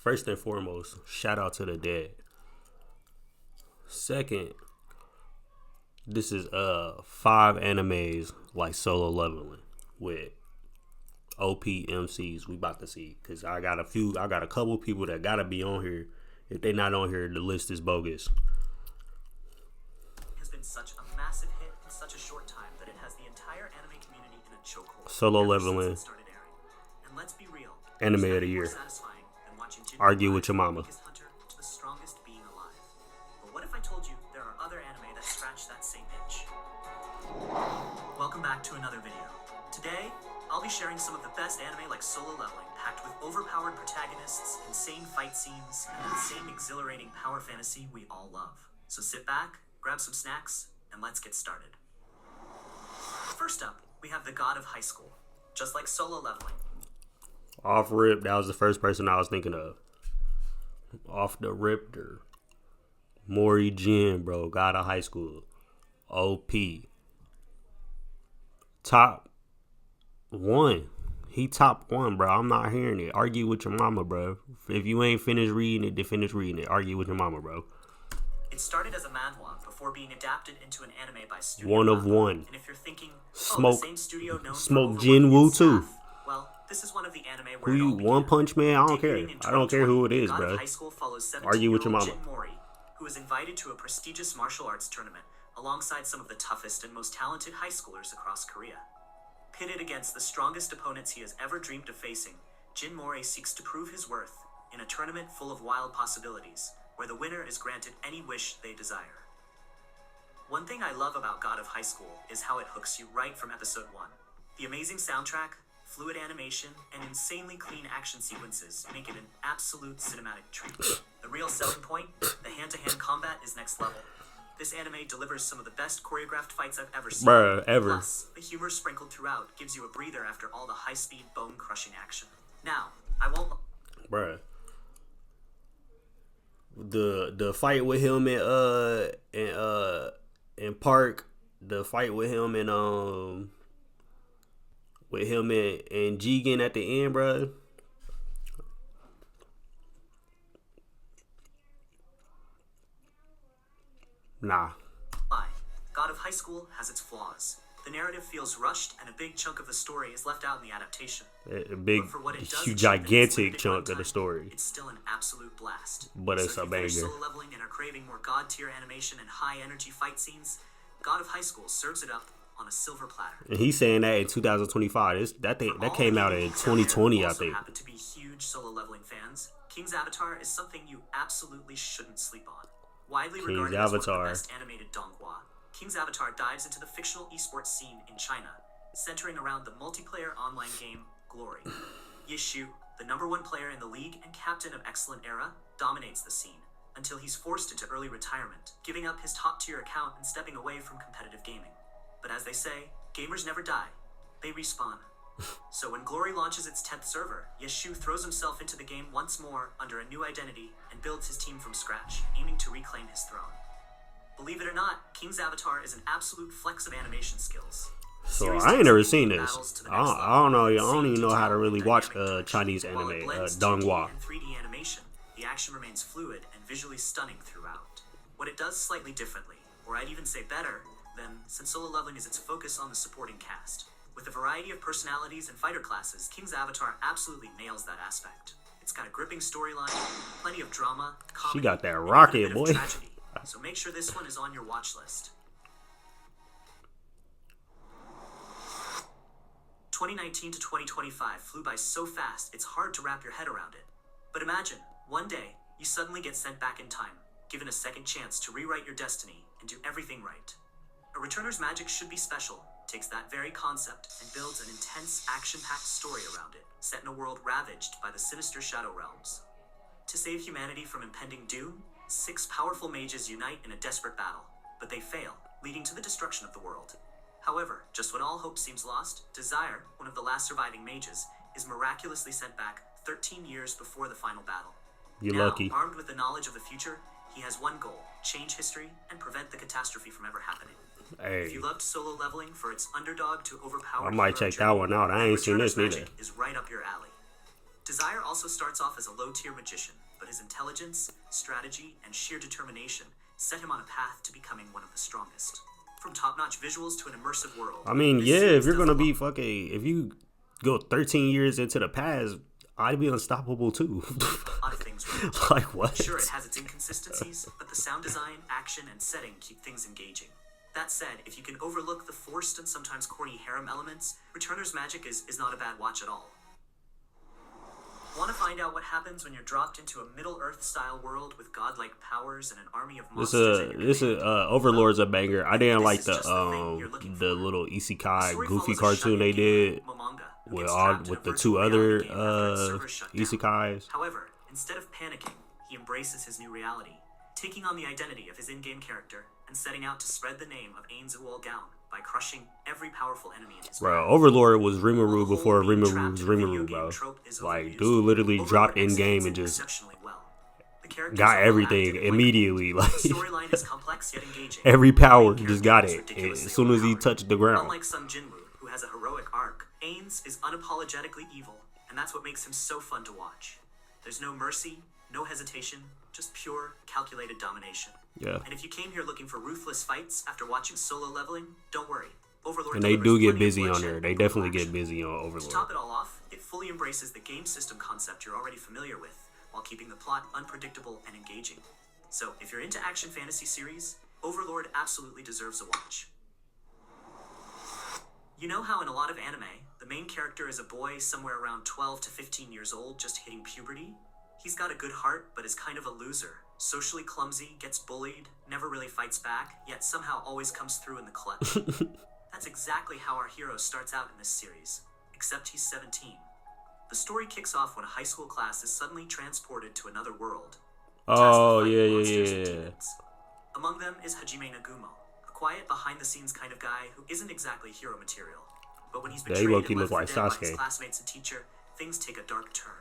First and foremost, shout out to the dead. Second, this is 5 animes like Solo Leveling with OP MCs we about to see. Cause I got a couple people that gotta be on here. If they not on here, the list is bogus. Has been such a massive hit in such a short time that it has the entire anime community in a chokehold. Solo Leveling. And let's be real, Anime of the year. Argue with your mama. To the strongest being alive. But what if I told you there are other anime that scratch that same itch? Welcome back to another video. Today, I'll be sharing some of the best anime like Solo Leveling, packed with overpowered protagonists, insane fight scenes, and that same exhilarating power fantasy we all love. So sit back, grab some snacks, and let's get started. First up, we have the God of High School. Just like Solo Leveling. Off rip, that was the first person I was thinking of. Off the rip, Mori Jin, bro. God of High School. OP. Top 1. He top 1, bro. I'm not hearing it. Argue with your mama, bro. If you ain't finished reading it, then finish reading it. Argue with your mama, bro. It started as a manhwa before being adapted into an anime by Studio One of Manhwa. one. And if you're thinking, Smoke, the same studio known Smoke for Jin Woo too. staff, well, this is one of the anime Who where you? it all One began. Punch Man? I don't care. Debuting in I don't care who it is, God of bro. High School follows Argue with your 17-year-old mama. Jin Mori, who is invited to a prestigious martial arts tournament alongside some of the toughest and most talented high schoolers across Korea. Pitted against the strongest opponents he has ever dreamed of facing, Jin Mori seeks to prove his worth in a tournament full of wild possibilities, where the winner is granted any wish they desire. One thing I love about God of High School is how it hooks you right from episode 1. The amazing soundtrack, fluid animation, and insanely clean action sequences make it an absolute cinematic treat. The real selling point, the hand-to-hand combat is next level. This anime delivers some of the best choreographed fights I've ever seen. Bruh, ever. Plus, the humor sprinkled throughout gives you a breather after all the high-speed, bone-crushing action. Now, I won't... Bruh. The fight with him in Park, the fight with him and Jigen at the end, bruh. Nah. God of High School has its flaws. The narrative feels rushed, and a big chunk of the story is left out in the adaptation. A big, But for what it does huge, achieve in its gigantic limited chunk of runtime, the story. It's still an absolute blast. But it's so a if you finish banger. Solo Leveling and are craving more god-tier animation and high-energy fight scenes, God of High School serves it up on a silver platter. And he's saying that in 2025. That came out in 2020, I think. Happen to be huge Solo Leveling fans. King's Avatar is something you absolutely shouldn't sleep on. Widely regarded as one of the best animated donghua, King's Avatar dives into the fictional esports scene in China, centering around the multiplayer online game Glory. Yishu, the #1 player in the league and captain of Excellent Era, dominates the scene until he's forced into early retirement, giving up his top-tier account and stepping away from competitive gaming. But as they say, gamers never die, they respawn. So when Glory launches its 10th server, Yeshu throws himself into the game once more under a new identity and builds his team from scratch, aiming to reclaim his throne. Believe it or not, King's Avatar is an absolute flex of animation skills. So I ain't never seen this. I don't know. I don't even know how to really watch Chinese anime, donghua. And 3D animation, the action remains fluid and visually stunning throughout. What it does slightly differently, or I'd even say better, than since Solo Leveling is its focus on the supporting cast. With a variety of personalities and fighter classes, King's Avatar absolutely nails that aspect. It's got a gripping storyline, plenty of drama, comedy, She got that and rocket, even a bit boy. of tragedy. So make sure this one is on your watch list. 2019 to 2025 flew by so fast, it's hard to wrap your head around it. But imagine, one day, you suddenly get sent back in time, given a second chance to rewrite your destiny and do everything right. A Returner's magic should be special, takes that very concept and builds an intense, action-packed story around it, set in a world ravaged by the sinister Shadow Realms. To save humanity from impending doom, 6 powerful mages unite in a desperate battle, but they fail, leading to the destruction of the world. However, just when all hope seems lost, Desire, one of the last surviving mages, is miraculously sent back 13 years before the final battle. You're Now, lucky. armed with the knowledge of the future, he has one goal: change history and prevent the catastrophe from ever happening. If Hey, you loved Solo Leveling for its underdog to overpowered I might hero check that one out. I ain't seen Returner's this neither. Magic is right up your alley. Desire also starts off as a low-tier magician, but his intelligence, strategy, and sheer determination set him on a path to becoming one of the strongest. From top-notch visuals to an immersive world. I mean, yeah, if you're gonna be fucking, if you go 13 years into the past, I'd be unstoppable too. Like what? Sure, it has its inconsistencies, but the sound design, action, and setting keep things engaging. That said, if you can overlook the forced and sometimes corny harem elements, Returner's Magic is not a bad watch at all. Want to find out what happens when you're dropped into a Middle-earth style world with godlike powers and an army of monsters? This is Overlord's a banger. I didn't like the little isekai goofy cartoon they did with the two other isekais. However, instead of panicking, he embraces his new reality, taking on the identity of his in-game character and setting out to spread the name of Ain Zuol Gaon by crushing every powerful enemy in his bro, Overlord was Rimuru before Rimuru was Rimuru, bro. Like, dude literally dropped in game and just got everything immediately. Like, every power, just got it as soon as he touched the ground. Unlike Sun Jinwoo, who has a heroic arc, Ain's is unapologetically evil, and that's what makes him so fun to watch. There's no mercy, no hesitation, just pure, calculated domination. Yeah. And if you came here looking for ruthless fights after watching Solo Leveling, don't worry. Overlord and they do get busy on there. They definitely get busy on Overlord. To top it all off, it fully embraces the game system concept you're already familiar with, while keeping the plot unpredictable and engaging. So, if you're into action fantasy series, Overlord absolutely deserves a watch. You know how in a lot of anime, the main character is a boy somewhere around 12 to 15 years old just hitting puberty? He's got a good heart, but is kind of a loser. Socially clumsy, gets bullied, never really fights back, yet somehow always comes through in the clutch. That's exactly how our hero starts out in this series, except he's 17. The story kicks off when a high school class is suddenly transported to another world. Oh, yeah. Among them is Hajime Nagumo, a quiet, behind-the-scenes kind of guy who isn't exactly hero material. But when he's betrayed and left for dead by his classmates and teacher, things take a dark turn.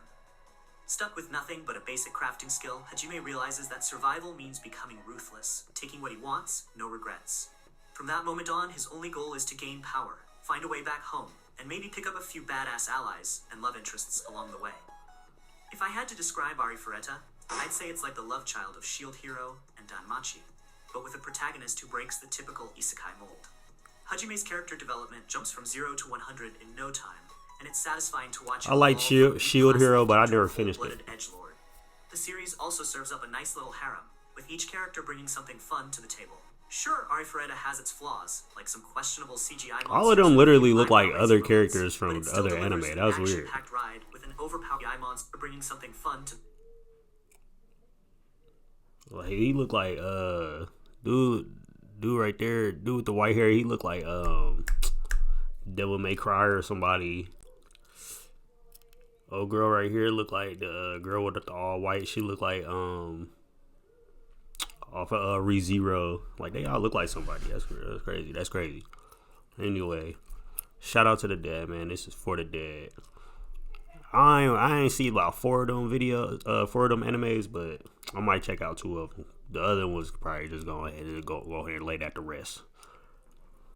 Stuck with nothing but a basic crafting skill, Hajime realizes that survival means becoming ruthless, taking what he wants, no regrets. From that moment on, his only goal is to gain power, find a way back home, and maybe pick up a few badass allies and love interests along the way. If I had to describe Arifureta, I'd say it's like the love child of Shield Hero and Danmachi, but with a protagonist who breaks the typical isekai mold. Hajime's character development jumps from 0 to 100 in no time, and it's satisfying to watch. I like Shield Hero, but I never finished it. Edgelord. The series also serves up a nice little harem, with each character bringing something fun to the table. Sure, Arifureta has its flaws, like some questionable CGI monsters. All of them literally look like other characters from other anime. That was weird. Ride with an overpowered CGI monster bringing something fun to. Like, he looked like dude right there, dude with the white hair. He looked like Devil May Cry or somebody. Oh, girl right here looked like the girl with the all white. She looked like off of ReZero. Like, they all look like somebody. That's crazy. Anyway, shout out to the dead, man. This is for the dead. I ain't see about 4 of them animes, but I might check out 2 of them. The other one's probably just go ahead and lay that to rest.